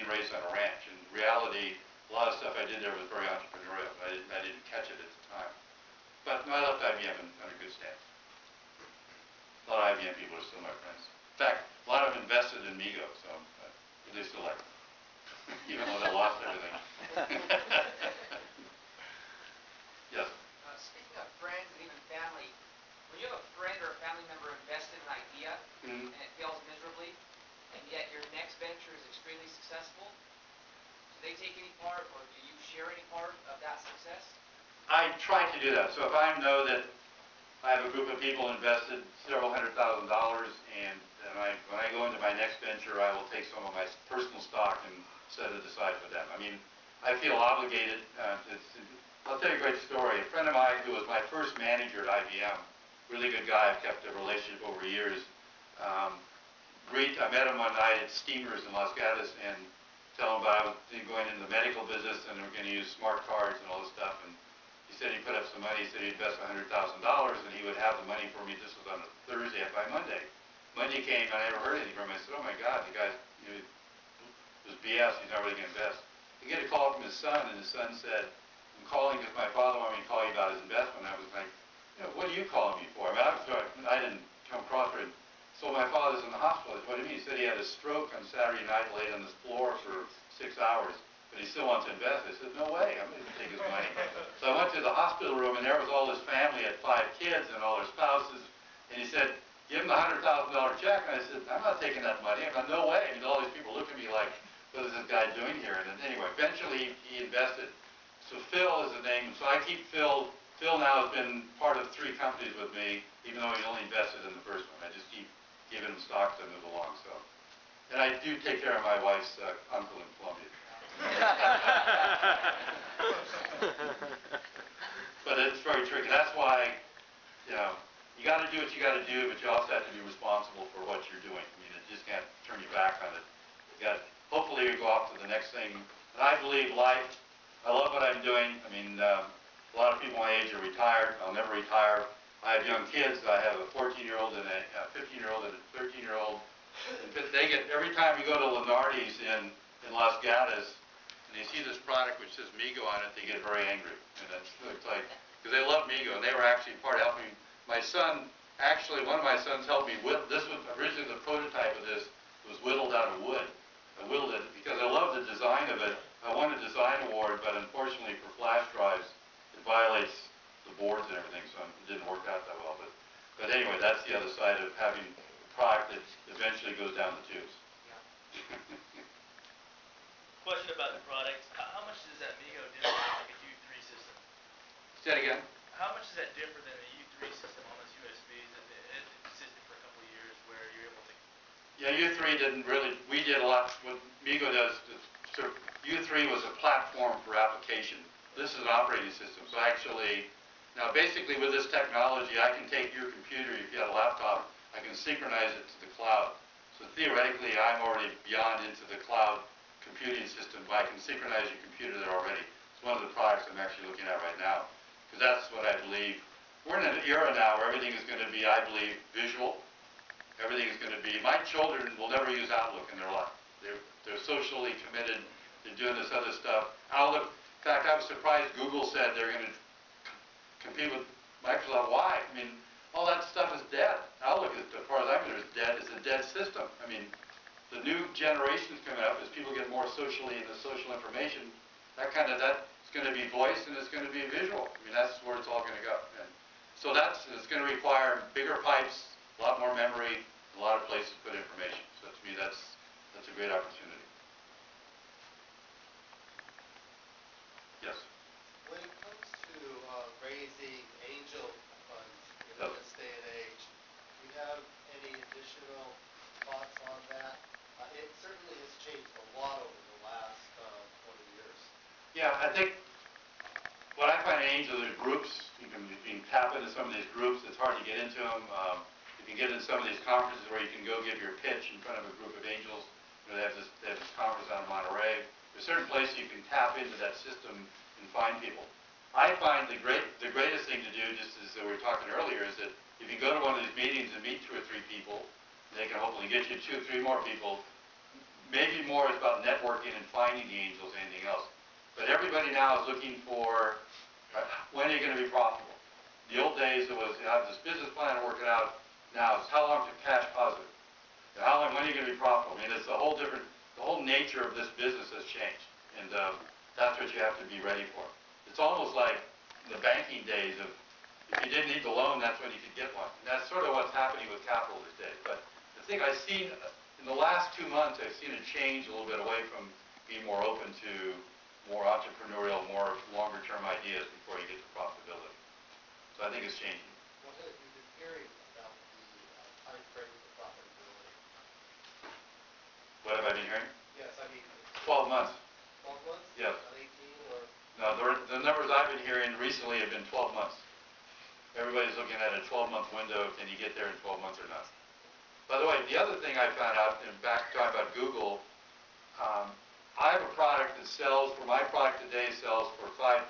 being raised on a ranch. In reality, a lot of stuff I did there was very entrepreneurial. I didn't catch it at the time. But no, I left IBM on a good stance. A lot of IBM people are still my friends. In fact, a lot of them invested in Migo, so they still like me, even though they lost everything. Yes? Speaking of friends and even family, when you have a friend or a family member invested in an idea and it fails miserably, and yet your next venture is extremely successful, do they take any part, or do you share any part of that success? I try to do that. So if I know that I have a group of people invested several $100,000, and when I go into my next venture, I will take some of my personal stock and set it aside for them. I mean, I feel obligated. I'll tell you a great story. A friend of mine who was my first manager at IBM, really good guy, I've kept a relationship over years. I met him one night at Steamers in Las Gatas and tell him about I was going into the medical business and we're going to use smart cards and all this stuff. And he said he put up some money. He said he'd invest $100,000 and he would have the money for me. This was on a Thursday by Monday. Monday came and I never heard anything from him. I said, oh my God, the guy's, it was BS. He's not really going to invest. I get a call from his son, and his son said, I'm calling because my father wanted me to call you about his investment. I was like, what are you calling me for? I mean, I didn't come across it. So my father's in the hospital. I said, what do you mean? He said he had a stroke on Saturday night, laid on the floor for 6 hours, but he still wants to invest. I said, no way, I'm going to take his money. So I went to the hospital room, and there was all his family, had 5 kids and all their spouses, and he said, give him the $100,000 check. And I said, I'm not taking that money. I mean, no way. I mean, all these people look at me like, what is this guy doing here? And then, anyway, eventually he invested. So Phil is the name. So I keep Phil. Phil now has been part of 3 companies with me, even though he only invested in the first one. I just keep giving him stocks to move along. So, and I do take care of my wife's uncle in Colombia. But it's very tricky. That's why, you got to do what you got to do, but you also have to be responsible for what you're doing. I mean, it just can't turn you back on it. You got, hopefully you go off to the next thing. And I believe life, I love what I'm doing. I mean, a lot of people my age are retired. I'll never retire. I have young kids. I have a 14-year-old and a 15-year-old and a 13-year-old. They get, every time we go to Lenardi's in Las Gatas, and they see this product which says Migo on it, they get very angry. And it's like, because they love Migo, and they were actually part of helping. My son, actually, one of my sons helped me with, this was originally the prototype of this, was whittled out of wood. I whittled it because I love the design of it. I won a design award, but unfortunately for flash drives, it violates the boards and everything, so it didn't work out that well. But anyway, that's the other side of having a product that eventually goes down the tubes. Yeah. Question about the product. How much does that Migo differ from like a U3 system? Say it again. How much is that different than a U3 system on those USBs that it existed for a couple of years where you're able to... Yeah, U3 didn't really, we did a lot. What Migo does, U3 was a platform for application. This is an operating system. So actually, now basically with this technology, I can take your computer, if you have a laptop, I can synchronize it to the cloud. So theoretically, I'm already beyond into the cloud computing system, but I can synchronize your computer there already. It's one of the products I'm actually looking at right now. Because that's what I believe. We're in an era now where everything is going to be, I believe, visual. Everything is going to be, my children will never use Outlook in their life. They're socially committed. They're doing this other stuff. Outlook, in fact, I was surprised Google said they're going to compete with Microsoft. Why? I mean, all that stuff is dead. Outlook, as far as I'm concerned, is dead. It's a dead system. I mean, the new generations coming up as people get more socially into social information, that's going to be voice and it's going to be visual. I mean, that's where it's all going to go. And so it's going to require bigger pipes, a lot more memory, a lot of places to put information. So to me, that's a great opportunity. Yes? When it comes to raising angel funds in this day and age, do you have any additional thoughts on that? It certainly has changed a lot over the last 20 years. Yeah, I think what I find angels are groups. You can tap into some of these groups. It's hard to get into them. You can get into some of these conferences where you can go give your pitch in front of a group of angels. They have this conference out in Monterey. There's certain places you can tap into that system and find people. I find the greatest thing to do, just as we were talking earlier, is that if you go to one of these meetings and meet 2 or 3 people, they can hopefully get you 2 or 3 more people. maybe more is about networking and finding the angels than anything else. But everybody now is looking for, when are you going to be profitable? The old days it was, you have this business plan and work it out. Now it's how long to cash positive? When are you going to be profitable? I mean, it's a whole different, the whole nature of this business has changed. And that's what you have to be ready for. It's almost like the banking days of, if you didn't need the loan, that's when you could get one. And that's sort of what's happening with capital these days. But the thing I've seen, in the last 2 months, I've seen it change a little bit away from being more open to more entrepreneurial, more longer-term ideas before you get to profitability. So I think it's changing. What have you been hearing about the time frame for profitability? What have I been hearing? Yes, I mean. 12 months. 12 months? Yes. Not 18 or? No, the numbers I've been hearing recently have been 12 months. Everybody's looking at a 12-month window. Can you get there in 12 months or not? By the way, the other thing I found out, and back talking about Google, I have a product that sells, for my product today sells for $5,000.